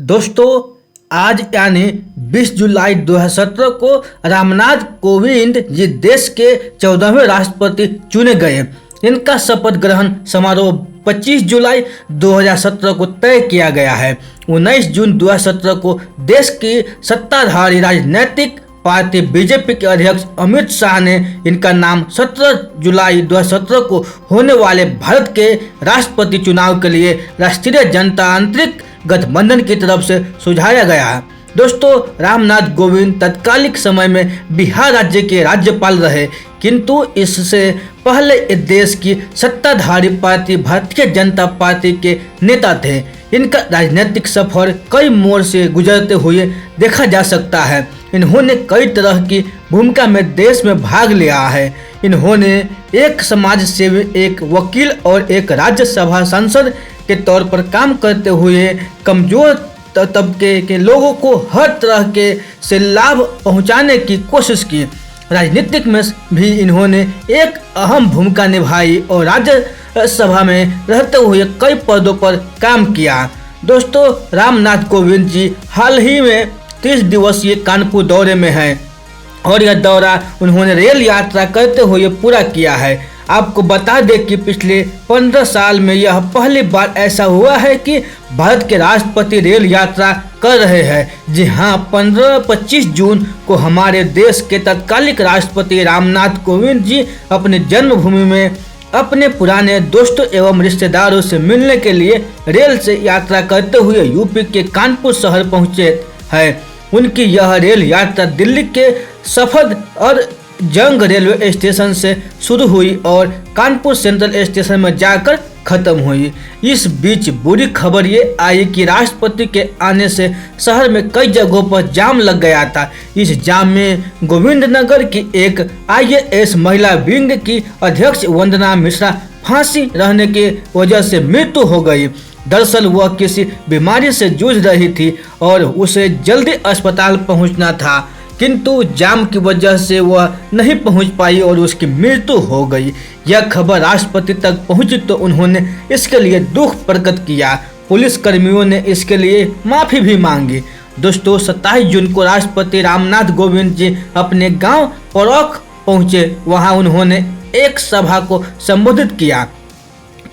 दोस्तों, आज यानी 20 जुलाई 2017 को रामनाथ कोविंद जी देश के 14वें राष्ट्रपति चुने गए। इनका शपथ ग्रहण समारोह 25 जुलाई 2017 को तय किया गया है। 19 जून 2017 को देश की सत्ताधारी राजनीतिक पार्टी बीजेपी के अध्यक्ष अमित शाह ने इनका नाम 17 जुलाई 2017 को होने वाले भारत के राष्ट्रपति चुनाव के लिए राष्ट्रीय जनतांत्रिक गठबंधन की तरफ से सुझाया गया है। दोस्तों, रामनाथ कोविंद तत्कालिक समय में बिहार राज्य के राज्यपाल रहे, किंतु इससे पहले इस देश की सत्ताधारी पार्टी भारतीय जनता पार्टी के नेता थे। इनका राजनीतिक सफर कई मोड़ से गुजरते हुए देखा जा सकता है। इन्होंने कई तरह की भूमिका में देश में भाग लिया है। इन्होंने एक समाज सेवी, एक वकील और एक राज्यसभा सांसद के तौर पर काम करते हुए कमजोर तबके के लोगों को हर तरह के से लाभ पहुंचाने की कोशिश की। राजनीतिक में भी इन्होंने एक अहम भूमिका निभाई और राज्यसभा में रहते हुए कई पदों पर काम किया। दोस्तों, रामनाथ कोविंद जी हाल ही में 30 दिवसीय कानपुर दौरे में हैं और यह दौरा उन्होंने रेल यात्रा करते हुए पूरा किया है। आपको बता दें कि पिछले 15 साल में यह पहली बार ऐसा हुआ है कि भारत के राष्ट्रपति रेल यात्रा कर रहे हैं। जी हां, 25 जून को हमारे देश के तत्कालिक राष्ट्रपति रामनाथ कोविंद जी अपने जन्मभूमि में अपने पुराने दोस्तों एवं रिश्तेदारों से मिलने के लिए रेल से यात्रा करते हुए यूपी के कानपुर शहर पहुंचे हैं। उनकी यह रेल यात्रा दिल्ली के सफद और जंग रेलवे स्टेशन से शुरू हुई और कानपुर सेंट्रल स्टेशन में जाकर खत्म हुई। इस बीच बुरी खबर ये आई कि राष्ट्रपति के आने से शहर में कई जगहों पर जाम लग गया था। इस जाम में गोविंदनगर की एक IAS महिला विंग की अध्यक्ष वंदना मिश्रा फांसी रहने की वजह से मृत्यु हो गई। दरअसल वह किसी बीमारी से जूझ रही थी और उसे जल्दी अस्पताल पहुंचना था, किंतु जाम की वजह से वह नहीं पहुंच पाई और उसकी मृत्यु हो गई। यह खबर राष्ट्रपति तक पहुंची तो उन्होंने इसके लिए दुख प्रकट किया। पुलिस कर्मियों ने इसके लिए माफी भी मांगी। दोस्तों, 27 जून को राष्ट्रपति रामनाथ कोविंद जी अपने गांव परोख पहुंचे। वहां उन्होंने एक सभा को संबोधित किया।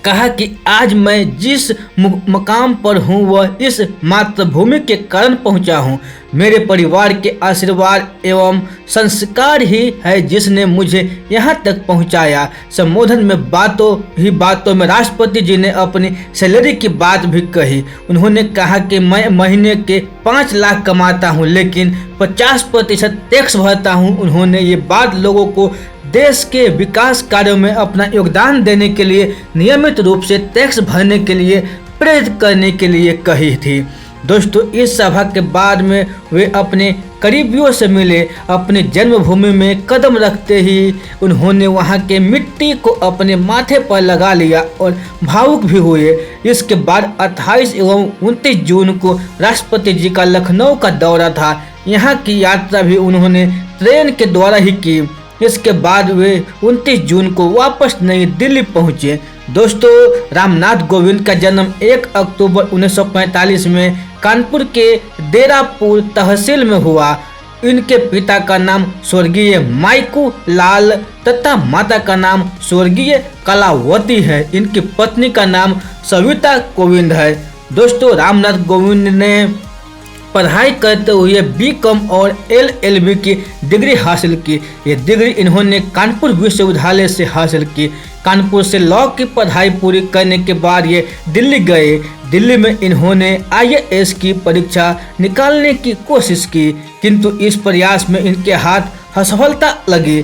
कहा कि आज मैं जिस मकाम पर हूँ वह इस मातृभूमि के कारण पहुँचा हूँ। मेरे परिवार के आशीर्वाद एवं संस्कार ही है जिसने मुझे यहाँ तक पहुँचाया। संबोधन में बातों में राष्ट्रपति जी ने अपनी सैलरी की बात भी कही। उन्होंने कहा कि मैं महीने के 5 लाख कमाता हूँ, लेकिन 50% टैक्स भरता हूँ। उन्होंने ये बात लोगों को देश के विकास कार्यों में अपना योगदान देने के लिए नियमित रूप से टैक्स भरने के लिए प्रेरित करने के लिए कही थी। दोस्तों, इस सभा के बाद में वे अपने करीबियों से मिले। अपने जन्मभूमि में कदम रखते ही उन्होंने वहां के मिट्टी को अपने माथे पर लगा लिया और भावुक भी हुए। इसके बाद 28 एवं 29 जून को राष्ट्रपति जी का लखनऊ का दौरा था। यहाँ की यात्रा भी उन्होंने ट्रेन के द्वारा ही की। इसके बाद वे 29 जून को वापस नई दिल्ली पहुंचे। दोस्तों, रामनाथ कोविंद का जन्म 1 अक्टूबर 1945 में कानपुर के देरापुर तहसील में हुआ। इनके पिता का नाम स्वर्गीय माइकू लाल तथा माता का नाम स्वर्गीय कलावती है। इनकी पत्नी का नाम सविता कोविंद है। दोस्तों, रामनाथ कोविंद ने पढ़ाई करते हुए BCom और LLB की डिग्री हासिल की। ये डिग्री इन्होंने कानपुर विश्वविद्यालय से हासिल की। कानपुर से लॉ की पढ़ाई पूरी करने के बाद ये दिल्ली गए। दिल्ली में इन्होंने IAS की परीक्षा निकालने की कोशिश की, किंतु इस प्रयास में इनके हाथ असफलता लगी।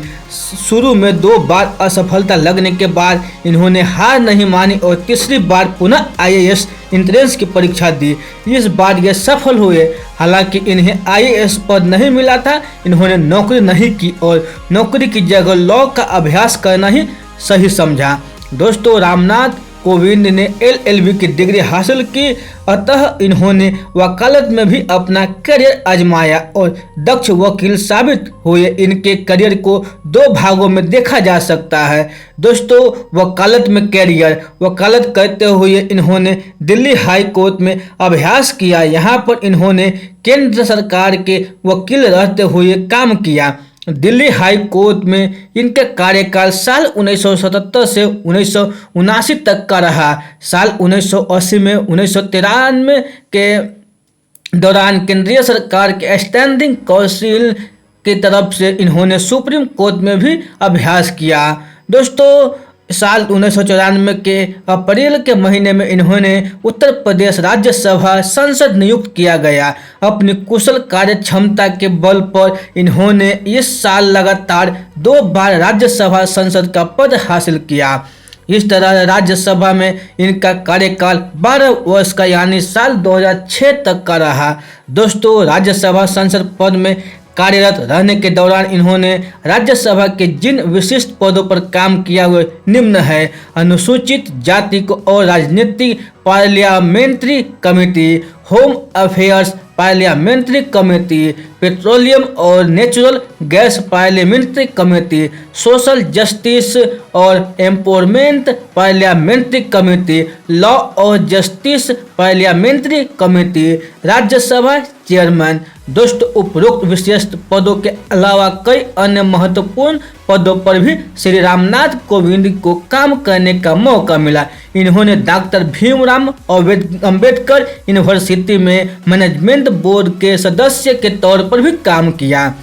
शुरू में 2 बार असफलता लगने के बाद इन्होंने हार नहीं मानी और तीसरी बार पुनः IAS एंट्रेंस की परीक्षा दी। इस बार ये सफल हुए। हालांकि इन्हें IAS पद नहीं मिला था। इन्होंने नौकरी नहीं की और नौकरी की जगह लॉ का अभ्यास करना ही सही समझा। दोस्तों, रामनाथ कोविंद ने LLB की डिग्री हासिल की, अतः इन्होंने वकालत में भी अपना करियर आजमाया और दक्ष वकील साबित हुए। इनके करियर को दो भागों में देखा जा सकता है। दोस्तों, वकालत में करियर, वकालत करते हुए इन्होंने दिल्ली हाई कोर्ट में अभ्यास किया। यहाँ पर इन्होंने केंद्र सरकार के वकील रहते हुए काम किया। दिल्ली हाई कोर्ट में इनका कार्यकाल साल 1977 से 1979 तक का रहा। साल 1980 में 1993 के दौरान केंद्रीय सरकार के स्टैंडिंग काउंसिल की तरफ से इन्होंने सुप्रीम कोर्ट में भी अभ्यास किया। दोस्तों, साल 1994 के अप्रैल के महीने में इन्होंने उत्तर प्रदेश राज्यसभा सांसद नियुक्त किया गया। अपनी कुशल कार्य क्षमता के बल पर इन्होंने इस साल लगातार 2 बार राज्यसभा सांसद का पद हासिल किया। इस तरह राज्यसभा में इनका कार्यकाल 12 वर्ष का यानी साल 2006 तक का रहा। दोस्तों, राज्यसभा सांसद पद में कार्यरत रहने के दौरान इन्होंने राज्यसभा के जिन विशिष्ट पदों पर काम किया वे निम्न है: अनुसूचित जाति को और राजनीतिक parliamentary committee, home affairs parliamentary committee, petroleum और natural gas parliamentary committee, social justice और एम्पावरमेंट पार्लियामेंट्री कमेटी, लॉ और justice parliamentary committee, Rajya Sabha chairman. दोस्तों, उपरोक्त विशिष्ट पदों के अलावा कई अन्य महत्वपूर्ण पदों पर भी श्री रामनाथ कोविंद को काम करने का मौका मिला। इन्होंने डॉक्टर भीमराव अंबेडकर यूनिवर्सिटी में मैनेजमेंट बोर्ड के सदस्य के तौर पर भी काम किया।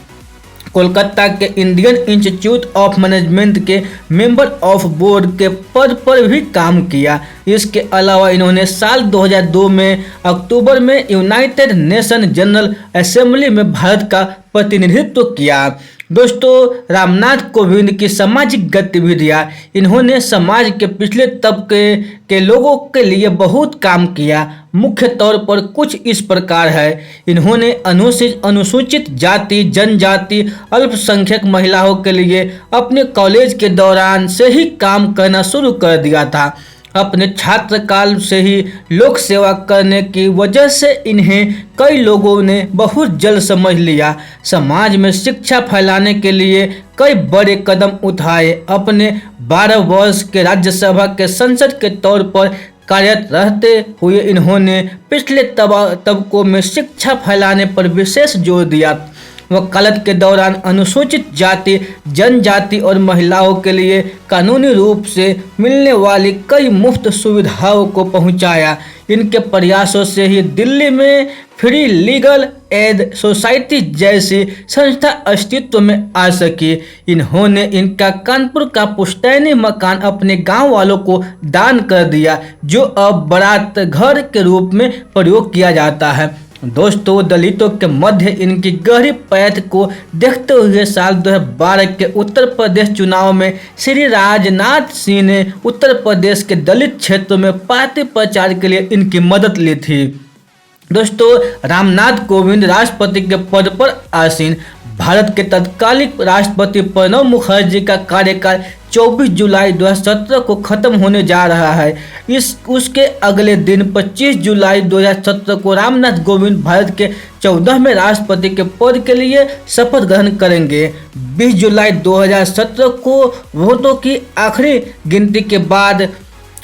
कोलकाता के इंडियन इंस्टीट्यूट ऑफ मैनेजमेंट के मेंबर ऑफ बोर्ड के पद पर भी काम किया। इसके अलावा इन्होंने साल 2002 में अक्टूबर में यूनाइटेड नेशन जनरल असेंबली में भारत का प्रतिनिधित्व किया। दोस्तों, रामनाथ कोविंद की सामाजिक गतिविधियां, इन्होंने समाज के पिछले तबके के लोगों के लिए बहुत काम किया। मुख्य तौर पर कुछ इस प्रकार है: इन्होंने अनुसूचित जाति, जनजाति, अल्पसंख्यक महिलाओं के लिए अपने कॉलेज के दौरान से ही काम करना शुरू कर दिया था। अपने छात्र काल से ही लोक सेवा करने की वजह से इन्हें कई लोगों ने बहुत जल्द समझ लिया। समाज में शिक्षा फैलाने के लिए कई बड़े कदम उठाए। अपने 12 वर्ष के राज्यसभा के सांसद के तौर पर कार्यरत रहते हुए इन्होंने पिछले तबकों में शिक्षा फैलाने पर विशेष जोर दिया। वकालत के दौरान अनुसूचित जाति, जनजाति और महिलाओं के लिए कानूनी रूप से मिलने वाली कई मुफ्त सुविधाओं को पहुंचाया। इनके प्रयासों से ही दिल्ली में फ्री लीगल एड सोसाइटी जैसी संस्था अस्तित्व में आ सकी। इन्होंने इनका कानपुर का पुश्तैनी मकान अपने गांव वालों को दान कर दिया, जो अब बारात घर के रूप में प्रयोग किया जाता है। दोस्तों, दलितों के मध्य इनकी गहरी पैठ को देखते हुए साल 2012 के उत्तर प्रदेश चुनाव में श्री राजनाथ सिंह ने उत्तर प्रदेश के दलित क्षेत्रों में पार्टी प्रचार के लिए इनकी मदद ली थी। दोस्तों, रामनाथ कोविंद राष्ट्रपति के पद पर आसीन। भारत के तत्कालीन राष्ट्रपति प्रणब मुखर्जी का कार्यकाल 24 जुलाई 2017 को खत्म होने जा रहा है। उसके अगले दिन 25 जुलाई 2017 को रामनाथ कोविंद भारत के 14वें राष्ट्रपति के पद के लिए शपथ ग्रहण करेंगे। 20 जुलाई 2017 को वोटों की आखिरी गिनती के बाद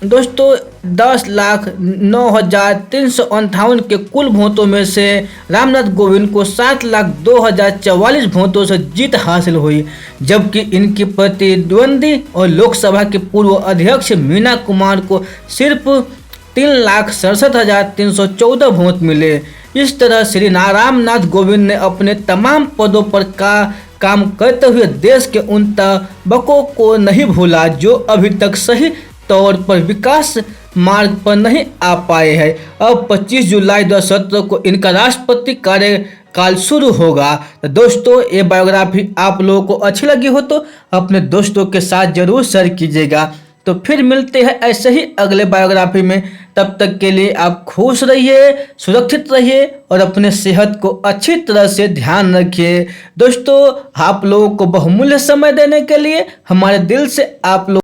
दोस्तों 10,09,358 के कुल वोटों में से रामनाथ कोविंद को 7,02,044 वोटों से जीत हासिल हुई, जबकि इनकी प्रतिद्वंदी और लोकसभा के पूर्व अध्यक्ष मीना कुमार को सिर्फ 3,67,314 वोट मिले। इस तरह श्री रामनाथ कोविंद ने अपने तमाम पदों पर काम करते हुए देश के उन तबकों को नहीं भूला जो अभी तक सही तौर पर विकास मार्ग पर नहीं आ पाए हैं। अब 25 जुलाई 2017 को इनका राष्ट्रपति कार्यकाल शुरू होगा। तो दोस्तों, ये बायोग्राफी आप लोगों को अच्छी लगी हो तो अपने दोस्तों के साथ जरूर शेयर कीजिएगा। तो फिर मिलते हैं ऐसे ही अगले बायोग्राफी में। तब तक के लिए आप खुश रहिए, सुरक्षित रहिए और अपने सेहत को अच्छी तरह से ध्यान रखिए। दोस्तों, आप लोगों को बहुमूल्य समय देने के लिए हमारे दिल से आप लोग